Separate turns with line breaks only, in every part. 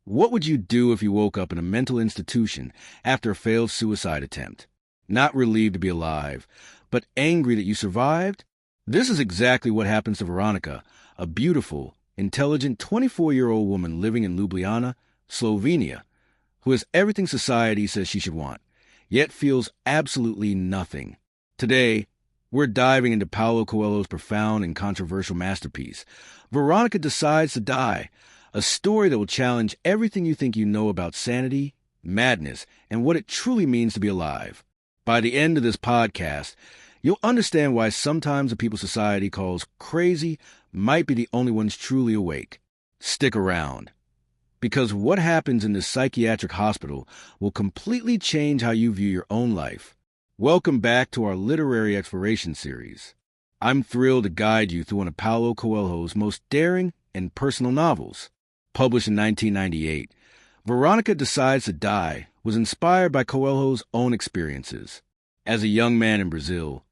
What would you do if you woke up in a mental institution after a failed suicide attempt? Not relieved to be alive, but angry that you survived? This is exactly what happens to Veronika, a beautiful, intelligent 24-year-old woman living in Ljubljana, Slovenia, who has everything society says she should want, yet feels absolutely nothing. Today, we're diving into Paulo Coelho's profound and controversial masterpiece, Veronika Decides to Die, a story that will challenge everything you think you know about sanity, madness, and what it truly means to be alive. By the end of this podcast, you'll understand why sometimes the people society calls crazy might be the only ones truly awake. Stick around, because what happens in this psychiatric hospital will completely change how you view your own life. Welcome back to our literary exploration series. I'm thrilled to guide you through one of Paulo Coelho's most daring and personal novels. Published in 1998, Veronika Decides to Die was inspired by Coelho's own experiences. As a young man in Brazil,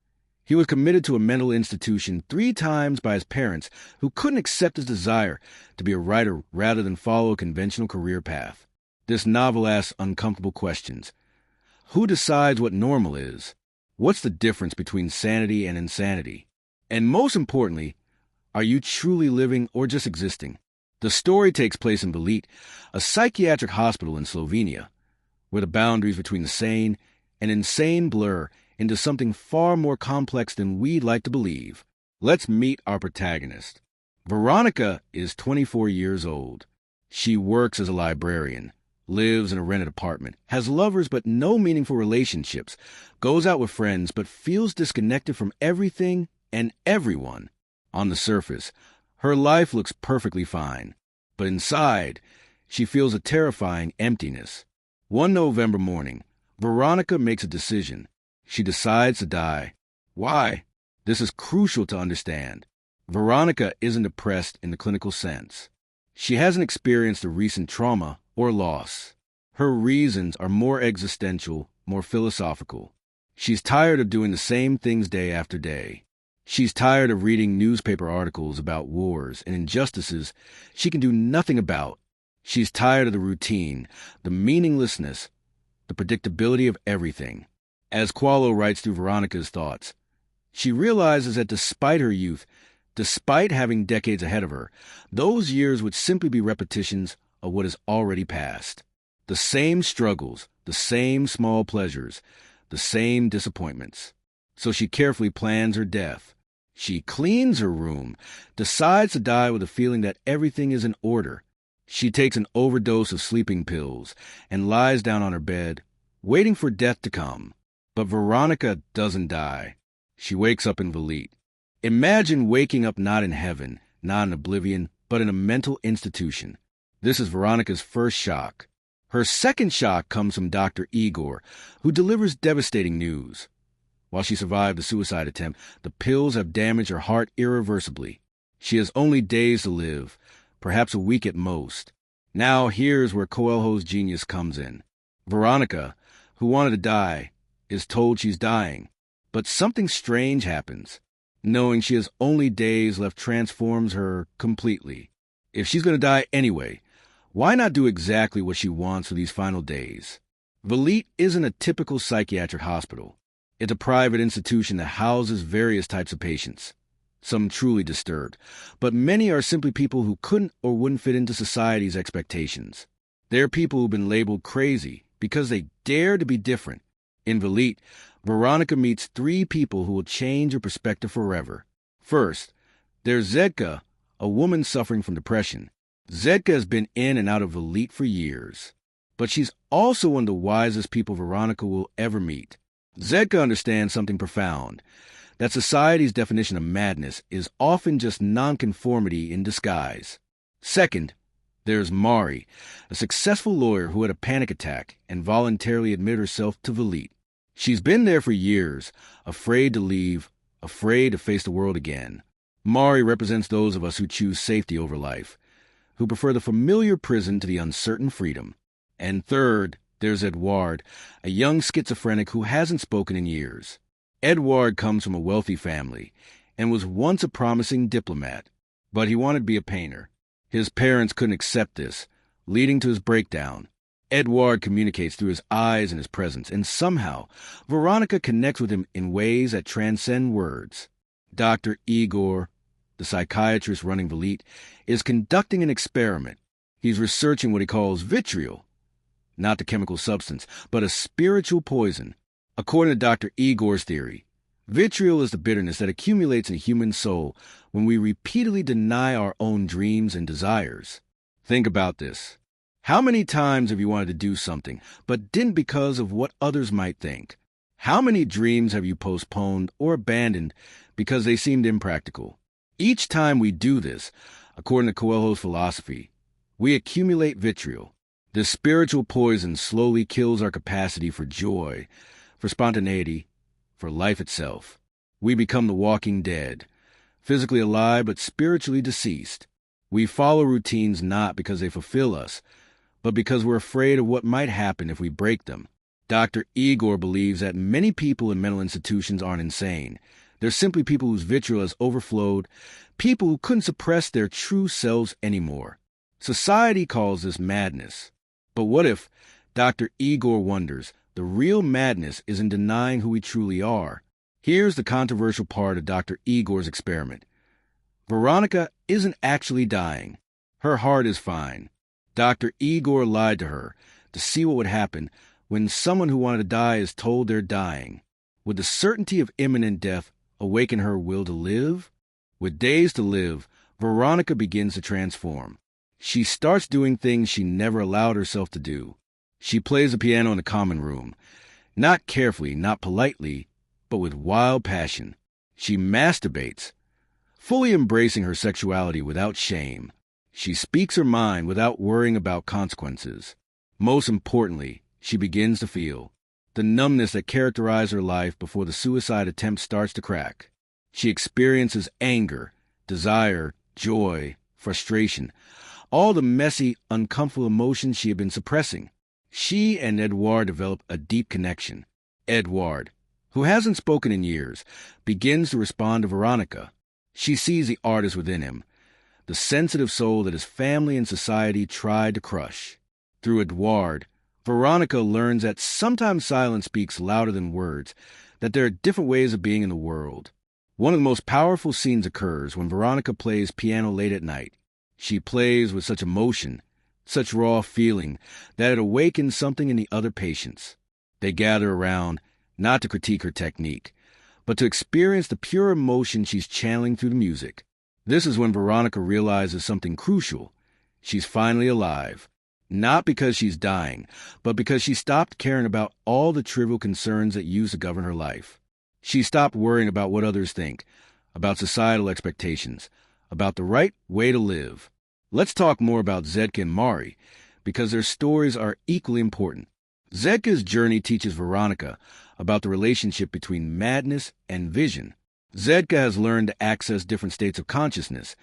he was committed to a mental institution 3 times by his parents who couldn't accept his desire to be a writer rather than follow a conventional career path. This novel asks uncomfortable questions. Who decides what normal is? What's the difference between sanity and insanity? And most importantly, are you truly living or just existing? The story takes place in Velit, a psychiatric hospital in Slovenia, where the boundaries between the sane and insane blur into something far more complex than we'd like to believe. Let's meet our protagonist. Veronika is 24 years old. She works as a librarian, lives in a rented apartment, has lovers but no meaningful relationships, goes out with friends but feels disconnected from everything and everyone. On the surface, her life looks perfectly fine, but inside, she feels a terrifying emptiness. One November morning, Veronika makes a decision. She decides to die. Why? This is crucial to understand. Veronika isn't depressed in the clinical sense. She hasn't experienced a recent trauma or loss. Her reasons are more existential, more philosophical. She's tired of doing the same things day after day. She's tired of reading newspaper articles about wars and injustices she can do nothing about. She's tired of the routine, the meaninglessness, the predictability of everything. As Coelho writes through Veronika's thoughts, she realizes that despite her youth, despite having decades ahead of her, those years would simply be repetitions of what has already passed. The same struggles, the same small pleasures, the same disappointments. So she carefully plans her death. She cleans her room, decides to die with a feeling that everything is in order. She takes an overdose of sleeping pills and lies down on her bed, waiting for death to come. But Veronika doesn't die. She wakes up in Velit. Imagine waking up not in heaven, not in oblivion, but in a mental institution. This is Veronika's first shock. Her second shock comes from Dr. Igor, who delivers devastating news. While she survived the suicide attempt, the pills have damaged her heart irreversibly. She has only days to live, perhaps a week at most. Now here's where Coelho's genius comes in. Veronika, who wanted to die, is told she's dying. But something strange happens. Knowing she has only days left transforms her completely. If she's going to die anyway, why not do exactly what she wants for these final days? Velit isn't a typical psychiatric hospital. It's a private institution that houses various types of patients, some truly disturbed, but many are simply people who couldn't or wouldn't fit into society's expectations. They're people who've been labeled crazy because they dare to be different. In Velit, Veronika meets 3 people who will change her perspective forever. First, there's Zedka, a woman suffering from depression. Zedka has been in and out of Velit for years, but she's also one of the wisest people Veronika will ever meet. Zedka understands something profound, that society's definition of madness is often just nonconformity in disguise. Second, there's Mari, a successful lawyer who had a panic attack and voluntarily admitted herself to Velit. She's been there for years, afraid to leave, afraid to face the world again. Mari represents those of us who choose safety over life, who prefer the familiar prison to the uncertain freedom. And third, there's Edouard, a young schizophrenic who hasn't spoken in years. Edouard comes from a wealthy family and was once a promising diplomat, but he wanted to be a painter. His parents couldn't accept this, leading to his breakdown. Edouard communicates through his eyes and his presence, and somehow Veronika connects with him in ways that transcend words. Dr. Igor, the psychiatrist running Velit, is conducting an experiment. He's researching what he calls vitriol, not the chemical substance, but a spiritual poison. According to Dr. Igor's theory, vitriol is the bitterness that accumulates in a human soul when we repeatedly deny our own dreams and desires. Think about this. How many times have you wanted to do something, but didn't because of what others might think? How many dreams have you postponed or abandoned because they seemed impractical? Each time we do this, according to Coelho's philosophy, we accumulate vitriol. This spiritual poison slowly kills our capacity for joy, for spontaneity, for life itself. We become the walking dead, physically alive but spiritually deceased. We follow routines not because they fulfill us, but because we're afraid of what might happen if we break them. Dr. Igor believes that many people in mental institutions aren't insane. They're simply people whose vitriol has overflowed, people who couldn't suppress their true selves anymore. Society calls this madness. But what if, Dr. Igor wonders, the real madness is in denying who we truly are? Here's the controversial part of Dr. Igor's experiment. Veronika isn't actually dying. Her heart is fine. Dr. Igor lied to her to see what would happen when someone who wanted to die is told they're dying. Would the certainty of imminent death awaken her will to live? With days to live, Veronika begins to transform. She starts doing things she never allowed herself to do. She plays the piano in the common room, not carefully, not politely, but with wild passion. She masturbates, fully embracing her sexuality without shame. She speaks her mind without worrying about consequences. Most importantly, she begins to feel the numbness that characterized her life before the suicide attempt starts to crack. She experiences anger, desire, joy, frustration, all the messy, uncomfortable emotions she had been suppressing. She and Edouard develop a deep connection. Edouard, who hasn't spoken in years, begins to respond to Veronika. She sees the artist within him, the sensitive soul that his family and society tried to crush. Through Edouard, Veronika learns that sometimes silence speaks louder than words, that there are different ways of being in the world. One of the most powerful scenes occurs when Veronika plays piano late at night. She plays with such emotion, such raw feeling, that it awakens something in the other patients. They gather around, not to critique her technique, but to experience the pure emotion she's channeling through the music. This is when Veronika realizes something crucial. She's finally alive. Not because she's dying, but because she stopped caring about all the trivial concerns that used to govern her life. She stopped worrying about what others think, about societal expectations, about the right way to live. Let's talk more about Zedka and Mari, because their stories are equally important. Zedka's journey teaches Veronika about the relationship between madness and vision. Zedka has learned to access different states of consciousness,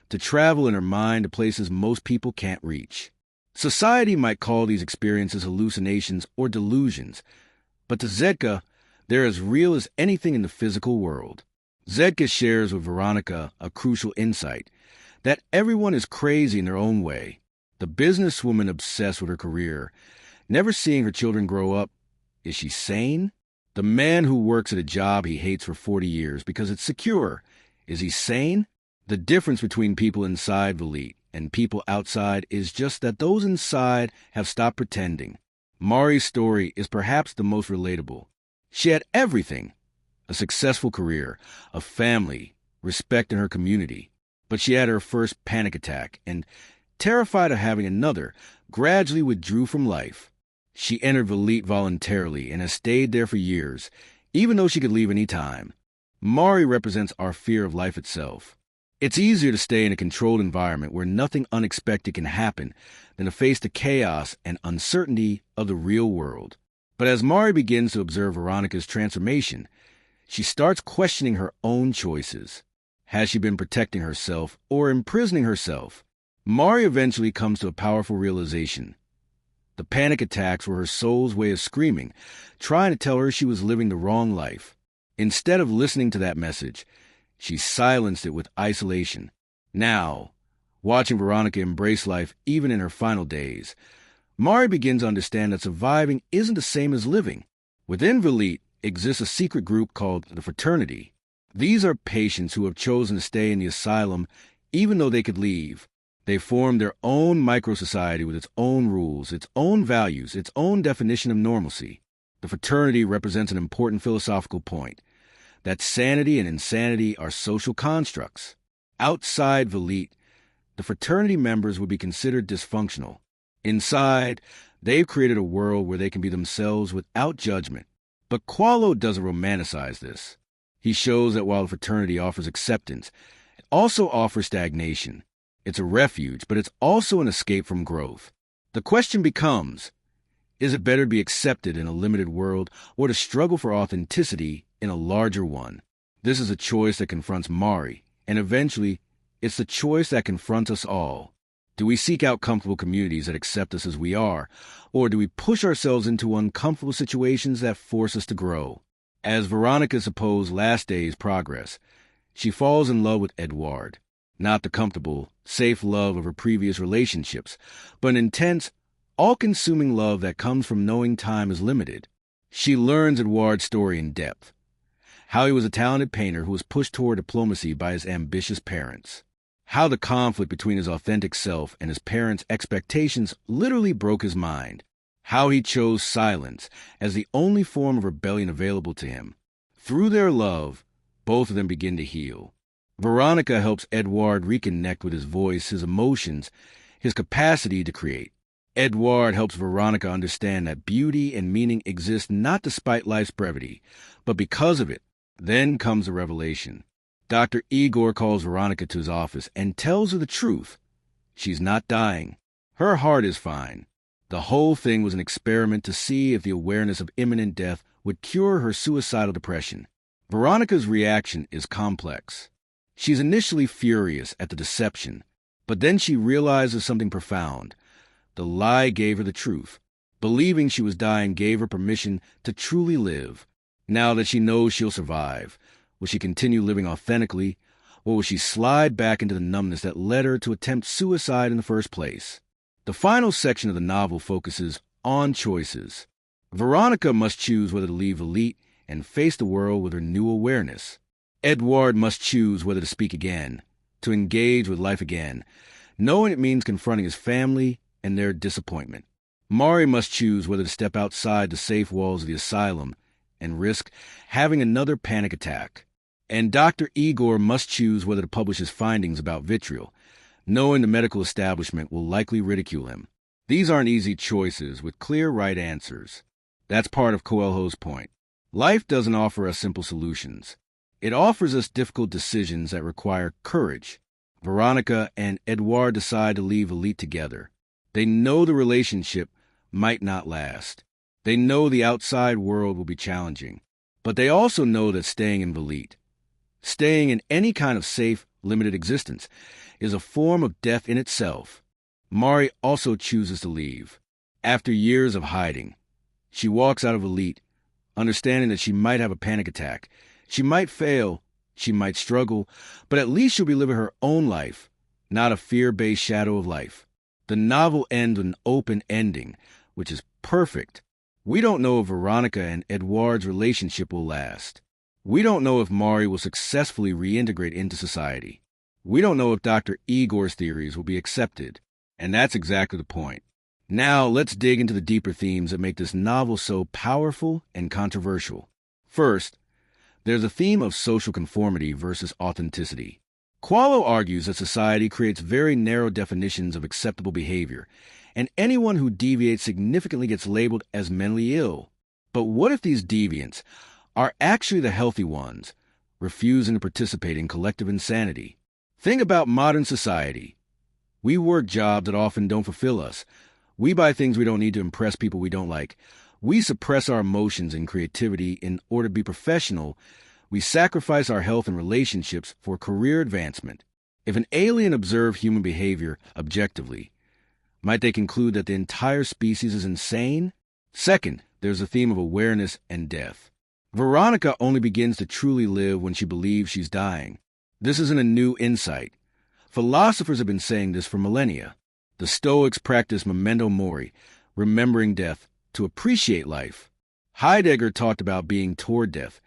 to travel in her mind to places most people can't reach. Society might call these experiences hallucinations or delusions, but to Zedka, they're as real as anything in the physical world. Zedka shares with Veronika a crucial insight, that everyone is crazy in their own way. The businesswoman obsessed with her career, never seeing her children grow up, is she sane? The man who works at a job he hates for 40 years because it's secure, is he sane? The difference between people inside Velit and people outside is just that those inside have stopped pretending. Mari's story is perhaps the most relatable. She had everything: a successful career, a family, respect in her community. But she had her first panic attack and, terrified of having another, gradually withdrew from life. She entered Velit voluntarily and has stayed there for years, even though she could leave any time. Mari represents our fear of life itself. It's easier to stay in a controlled environment where nothing unexpected can happen than to face the chaos and uncertainty of the real world. But as Mari begins to observe Veronika's transformation, she starts questioning her own choices. Has she been protecting herself or imprisoning herself? Mari eventually comes to a powerful realization. The panic attacks were her soul's way of screaming, trying to tell her she was living the wrong life. Instead of listening to that message, she silenced it with isolation. Now, Watching Veronika embrace life even in her final days, Mari begins to understand that surviving isn't the same as living. Within Velit exists a secret group called the Fraternity. These are patients who have chosen to stay in the asylum even though they could leave. They form their own micro-society with its own rules, its own values, its own definition of normalcy. The fraternity represents an important philosophical point, that sanity and insanity are social constructs. Outside Velit, the fraternity members would be considered dysfunctional. Inside, they've created a world where they can be themselves without judgment. But Paulo doesn't romanticize this. He shows that while the fraternity offers acceptance, it also offers stagnation. It's a refuge, but it's also an escape from growth. The question becomes, is it better to be accepted in a limited world or to struggle for authenticity in a larger one? This is a choice that confronts Mari, and eventually, it's the choice that confronts us all. Do we seek out comfortable communities that accept us as we are, or do we push ourselves into uncomfortable situations that force us to grow? As Veronika supposed last day's progress, she falls in love with Edouard. Not the comfortable, safe love of her previous relationships, but an intense, all-consuming love that comes from knowing time is limited. She learns Edouard's story in depth, how he was a talented painter who was pushed toward diplomacy by his ambitious parents, how the conflict between his authentic self and his parents' expectations literally broke his mind, how he chose silence as the only form of rebellion available to him. Through their love, both of them begin to heal. Veronika helps Edouard reconnect with his voice, his emotions, his capacity to create. Edouard helps Veronika understand that beauty and meaning exist not despite life's brevity, but because of it. Then comes the revelation. Dr. Igor calls Veronika to his office and tells her the truth. She's not dying. Her heart is fine. The whole thing was an experiment to see if the awareness of imminent death would cure her suicidal depression. Veronika's reaction is complex. She's initially furious at the deception, but then she realizes something profound. The lie gave her the truth. Believing she was dying gave her permission to truly live. Now that she knows she'll survive, will she continue living authentically, or will she slide back into the numbness that led her to attempt suicide in the first place? The final section of the novel focuses on choices. Veronika must choose whether to leave Velit and face the world with her new awareness. Edouard must choose whether to speak again, to engage with life again, knowing it means confronting his family and their disappointment. Mari must choose whether to step outside the safe walls of the asylum and risk having another panic attack. And Dr. Igor must choose whether to publish his findings about vitriol, knowing the medical establishment will likely ridicule him. These aren't easy choices with clear right answers. That's part of Coelho's point. Life doesn't offer us simple solutions. It offers us difficult decisions that require courage. Veronika and Edouard decide to leave Velit together. They know the relationship might not last. They know the outside world will be challenging. But they also know that staying in Velit, staying in any kind of safe, limited existence, is a form of death in itself. Mari also chooses to leave. After years of hiding, she walks out of Velit, understanding that she might have a panic attack. She might fail, she might struggle, but at least she'll be living her own life, not a fear-based shadow of life. The novel ends with an open ending, which is perfect. We don't know if Veronika and Edouard's relationship will last. We don't know if Mari will successfully reintegrate into society. We don't know if Dr. Igor's theories will be accepted. And that's exactly the point. Now, let's dig into the deeper themes that make this novel so powerful and controversial. First, there's a theme of social conformity versus authenticity. Paulo argues that society creates very narrow definitions of acceptable behavior, and anyone who deviates significantly gets labeled as mentally ill. But what if these deviants are actually the healthy ones, refusing to participate in collective insanity? Think about modern society. We work jobs that often don't fulfill us. We buy things we don't need to impress people we don't like. We suppress our emotions and creativity in order to be professional. We sacrifice our health and relationships for career advancement. If an alien observed human behavior objectively, might they conclude that the entire species is insane? Second, there's a theme of awareness and death. Veronika only begins to truly live when she believes she's dying. This isn't a new insight. Philosophers have been saying this for millennia. The Stoics practiced memento mori, remembering death, to appreciate life. Heidegger talked about being toward death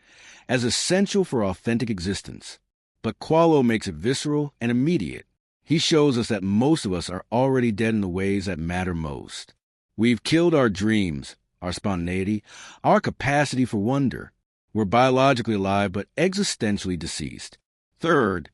as essential for authentic existence. But Coelho makes it visceral and immediate. He shows us that most of us are already dead in the ways that matter most. We've killed our dreams, our spontaneity, our capacity for wonder. We're biologically alive but existentially deceased. Third,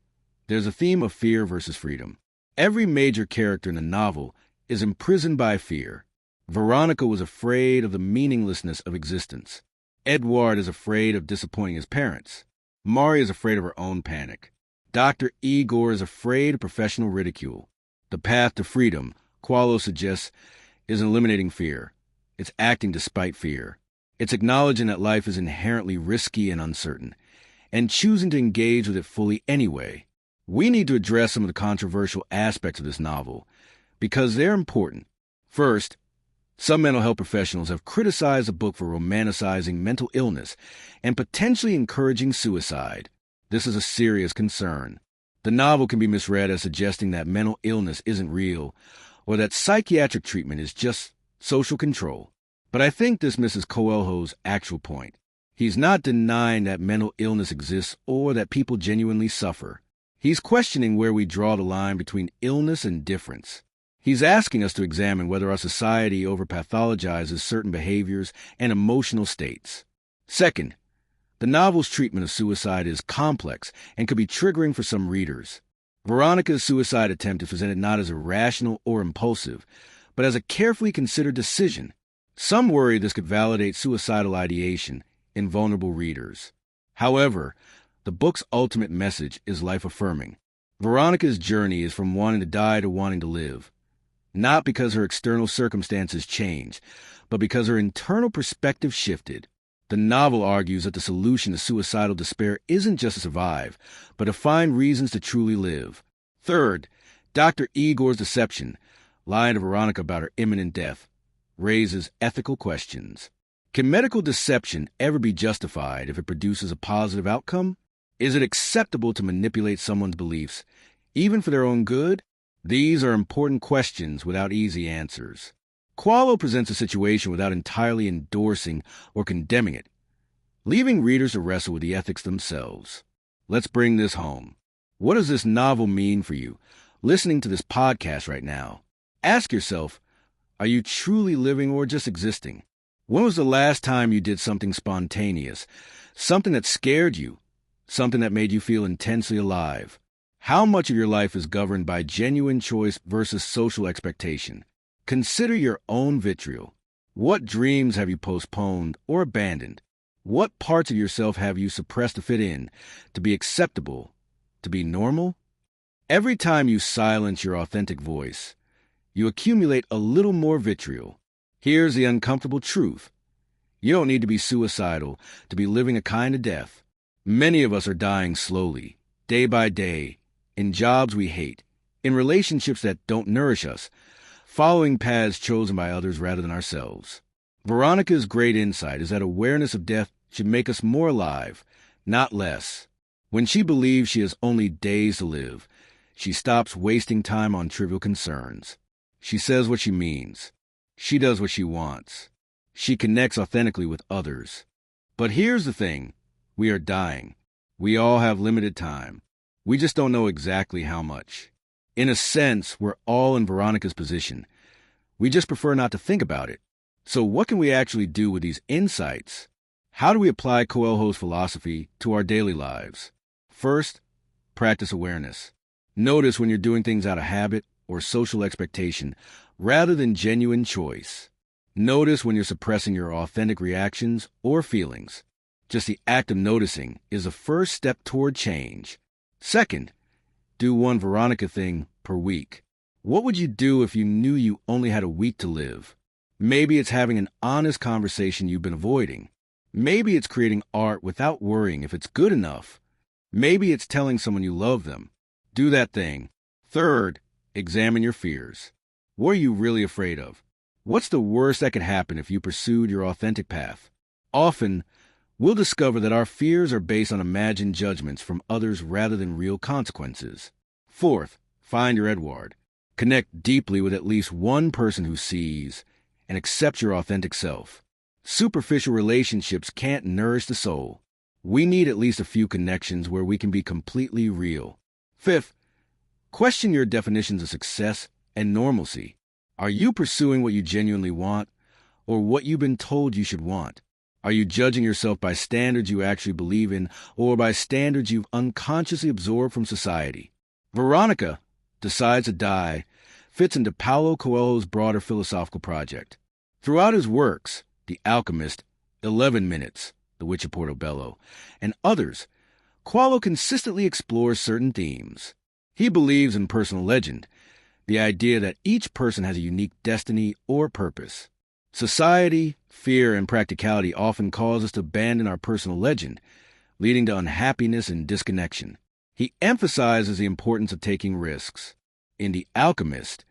there's a theme of fear versus freedom. Every major character in the novel is imprisoned by fear. Veronika was afraid of the meaninglessness of existence. Edouard is afraid of disappointing his parents. Mari is afraid of her own panic. Dr. Igor is afraid of professional ridicule. The path to freedom, Coelho suggests, is eliminating fear. It's acting despite fear. It's acknowledging that life is inherently risky and uncertain, and choosing to engage with it fully anyway. We need to address some of the controversial aspects of this novel, because they're important. First, some mental health professionals have criticized the book for romanticizing mental illness and potentially encouraging suicide. This is a serious concern. The novel can be misread as suggesting that mental illness isn't real or that psychiatric treatment is just social control. But I think this misses Coelho's actual point. He's not denying that mental illness exists or that people genuinely suffer. He's questioning where we draw the line between illness and difference. He's asking us to examine whether our society overpathologizes certain behaviors and emotional states. Second, the novel's treatment of suicide is complex and could be triggering for some readers. Veronika's suicide attempt is presented not as irrational or impulsive, but as a carefully considered decision. Some worry this could validate suicidal ideation in vulnerable readers. However, the book's ultimate message is life-affirming. Veronika's journey is from wanting to die to wanting to live. Not because her external circumstances changed, but because her internal perspective shifted. The novel argues that the solution to suicidal despair isn't just to survive, but to find reasons to truly live. Third, Dr. Igor's deception, lying to Veronika about her imminent death, raises ethical questions. Can medical deception ever be justified if it produces a positive outcome? Is it acceptable to manipulate someone's beliefs, even for their own good? These are important questions without easy answers. Coelho presents a situation without entirely endorsing or condemning it, leaving readers to wrestle with the ethics themselves. Let's bring this home. What does this novel mean for you, listening to this podcast right now? Ask yourself, are you truly living or just existing? When was the last time you did something spontaneous, something that scared you, something that made you feel intensely alive? How much of your life is governed by genuine choice versus social expectation? Consider your own vitriol. What dreams have you postponed or abandoned? What parts of yourself have you suppressed to fit in, to be acceptable, to be normal? Every time you silence your authentic voice, you accumulate a little more vitriol. Here's the uncomfortable truth. You don't need to be suicidal to be living a kind of death. Many of us are dying slowly, day by day, in jobs we hate, in relationships that don't nourish us, following paths chosen by others rather than ourselves. Veronika's great insight is that awareness of death should make us more alive, not less. When she believes she has only days to live, she stops wasting time on trivial concerns. She says what she means. She does what she wants. She connects authentically with others. But here's the thing. We are dying. We all have limited time. We just don't know exactly how much. In a sense, we're all in Veronika's position. We just prefer not to think about it. So what can we actually do with these insights? How do we apply Coelho's philosophy to our daily lives? First, practice awareness. Notice when you're doing things out of habit or social expectation rather than genuine choice. Notice when you're suppressing your authentic reactions or feelings. Just the act of noticing is the first step toward change. Second, do one Veronika thing per week. What would you do if you knew you only had a week to live? Maybe it's having an honest conversation you've been avoiding. Maybe it's creating art without worrying if it's good enough. Maybe it's telling someone you love them. Do that thing. Third, examine your fears. What are you really afraid of? What's the worst that could happen if you pursued your authentic path? Often, we'll discover that our fears are based on imagined judgments from others rather than real consequences. Fourth, Find your Edward. Connect deeply with at least one person who sees and accepts your authentic self. Superficial relationships can't nourish the soul. We need at least a few connections where we can be completely real. Fifth, question your definitions of success and normalcy. Are you pursuing what you genuinely want or what you've been told you should want? Are you judging yourself by standards you actually believe in or by standards you've unconsciously absorbed from society? Veronika Decides to Die fits into Paulo Coelho's broader philosophical project. Throughout his works, The Alchemist, 11 Minutes, The Witch of Portobello, and others, Coelho consistently explores certain themes. He believes in personal legend, the idea that each person has a unique destiny or purpose. Society, fear, and practicality often cause us to abandon our personal legend, leading to unhappiness and disconnection. He emphasizes the importance of taking risks. In The Alchemist,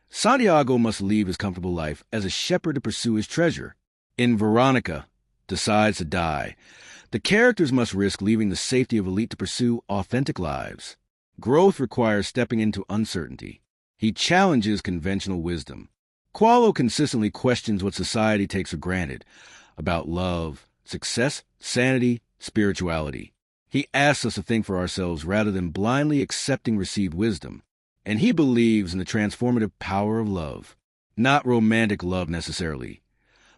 Santiago must leave his comfortable life as a shepherd to pursue his treasure. In Veronika Decides to Die, the characters must risk leaving the safety of elite to pursue authentic lives. Growth requires stepping into uncertainty. He challenges conventional wisdom. Coelho consistently questions what society takes for granted about love, success, sanity, spirituality. He asks us to think for ourselves rather than blindly accepting received wisdom. And he believes in the transformative power of love. Not romantic love necessarily,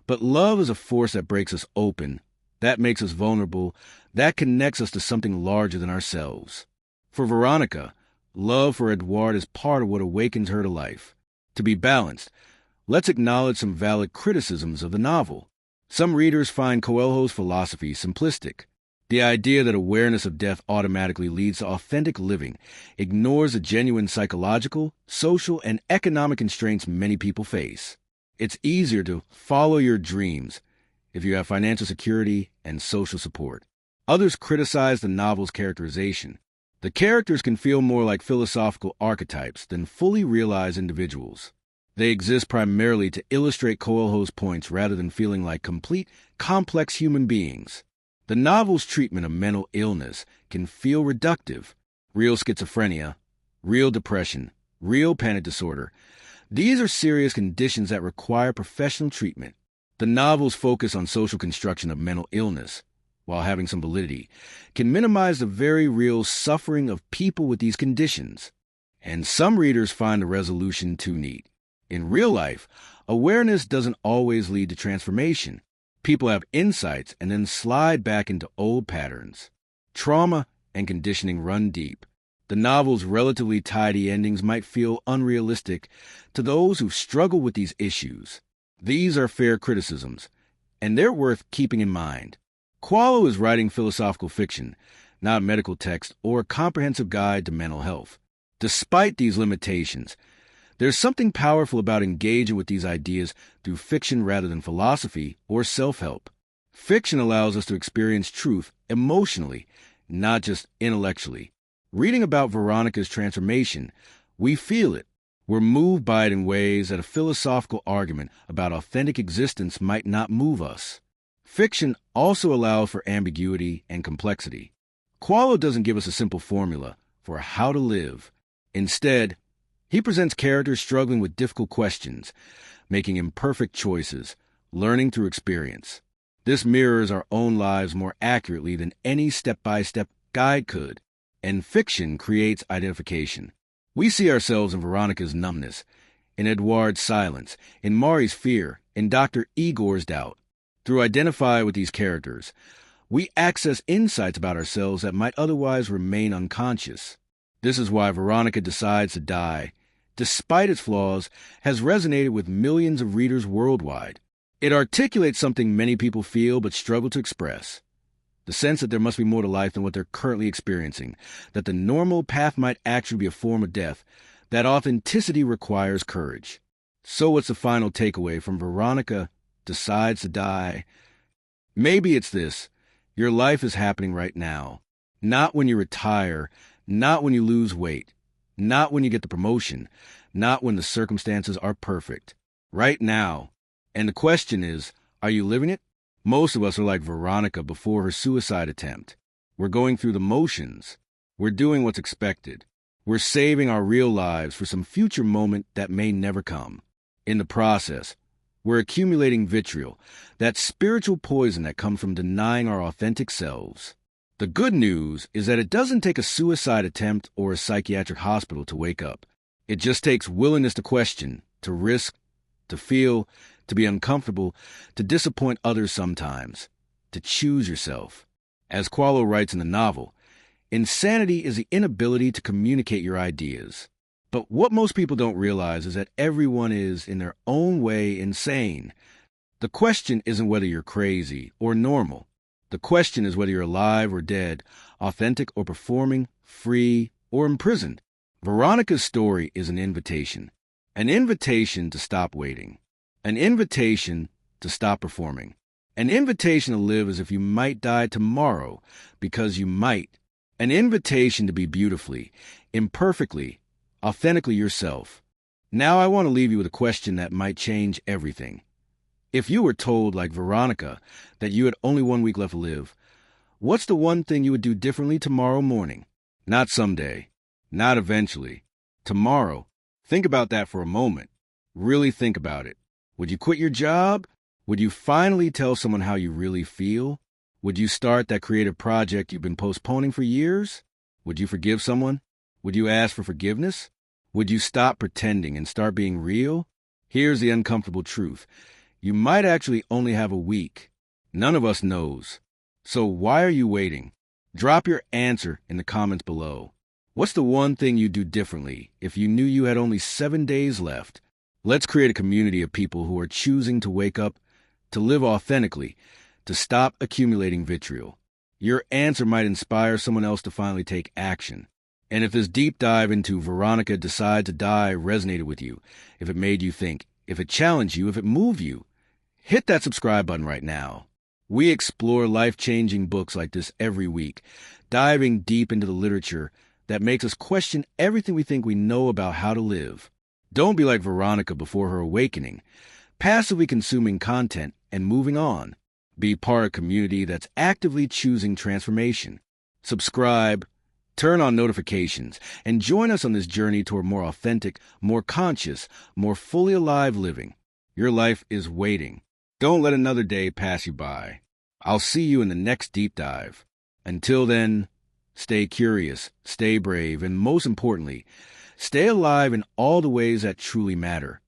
but love is a force that breaks us open, that makes us vulnerable, that connects us to something larger than ourselves. For Veronika, love for Edouard is part of what awakens her to life. To be balanced, let's acknowledge some valid criticisms of the novel. Some readers find Coelho's philosophy simplistic. The idea that awareness of death automatically leads to authentic living ignores the genuine psychological, social, and economic constraints many people face. It's easier to follow your dreams if you have financial security and social support. Others criticize the novel's characterization. The characters can feel more like philosophical archetypes than fully realized individuals. They exist primarily to illustrate Coelho's points rather than feeling like complete, complex human beings. The novel's treatment of mental illness can feel reductive. Real schizophrenia, real depression, real panic disorder. These are serious conditions that require professional treatment. The novel's focus on social construction of mental illness, while having some validity, can minimize the very real suffering of people with these conditions. And some readers find the resolution too neat. In real life, awareness doesn't always lead to transformation. People have insights and then slide back into old patterns. Trauma and conditioning run deep. The novel's relatively tidy endings might feel unrealistic to those who struggle with these issues. These are fair criticisms, and they're worth keeping in mind. Coelho is writing philosophical fiction, not medical text or a comprehensive guide to mental health. Despite these limitations, there's something powerful about engaging with these ideas through fiction rather than philosophy or self-help. Fiction allows us to experience truth emotionally, not just intellectually. Reading about Veronika's transformation, we feel it. We're moved by it in ways that a philosophical argument about authentic existence might not move us. Fiction also allows for ambiguity and complexity. Coelho doesn't give us a simple formula for how to live. Instead, he presents characters struggling with difficult questions, making imperfect choices, learning through experience. This mirrors our own lives more accurately than any step-by-step guide could, and fiction creates identification. We see ourselves in Veronika's numbness, in Edouard's silence, in Mari's fear, in Dr. Igor's doubt. Through identifying with these characters, we access insights about ourselves that might otherwise remain unconscious. This is why Veronika Decides to Die, despite its flaws, has resonated with millions of readers worldwide. It articulates something many people feel but struggle to express. The sense that there must be more to life than what they're currently experiencing, that the normal path might actually be a form of death, that authenticity requires courage. So what's the final takeaway from Veronika Decides to Die? Maybe it's this: your life is happening right now. Not when you retire, not when you lose weight, not when you get the promotion, not when the circumstances are perfect. Right now. And the question is, are you living it? Most of us are like Veronika before her suicide attempt. We're going through the motions. We're doing what's expected. We're saving our real lives for some future moment that may never come. In the process, we're accumulating vitriol, that spiritual poison that comes from denying our authentic selves. The good news is that it doesn't take a suicide attempt or a psychiatric hospital to wake up. It just takes willingness to question, to risk, to feel, to be uncomfortable, to disappoint others sometimes, to choose yourself. As Coelho writes in the novel, insanity is the inability to communicate your ideas. But what most people don't realize is that everyone is, in their own way, insane. The question isn't whether you're crazy or normal. The question is whether you're alive or dead, authentic or performing, free or imprisoned. Veronika's story is an invitation to stop waiting, an invitation to stop performing, an invitation to live as if you might die tomorrow because you might, an invitation to be beautifully, imperfectly, authentically yourself. Now I want to leave you with a question that might change everything. If you were told, like Veronika, that you had only 1 week left to live, what's the one thing you would do differently tomorrow morning? Not someday. Not eventually. Tomorrow. Think about that for a moment. Really think about it. Would you quit your job? Would you finally tell someone how you really feel? Would you start that creative project you've been postponing for years? Would you forgive someone? Would you ask for forgiveness? Would you stop pretending and start being real? Here's the uncomfortable truth. You might actually only have a week. None of us knows. So why are you waiting? Drop your answer in the comments below. What's the one thing you'd do differently if you knew you had only 7 days left? Let's create a community of people who are choosing to wake up, to live authentically, to stop accumulating vitriol. Your answer might inspire someone else to finally take action. And if this deep dive into Veronika Decide to Die resonated with you, if it made you think, if it challenged you, if it moved you, hit that subscribe button right now. We explore life-changing books like this every week, diving deep into the literature that makes us question everything we think we know about how to live. Don't be like Veronika before her awakening, passively consuming content and moving on. Be part of a community that's actively choosing transformation. Subscribe, turn on notifications, and join us on this journey toward more authentic, more conscious, more fully alive living. Your life is waiting. Don't let another day pass you by. I'll see you in the next deep dive. Until then, stay curious, stay brave, and most importantly, stay alive in all the ways that truly matter.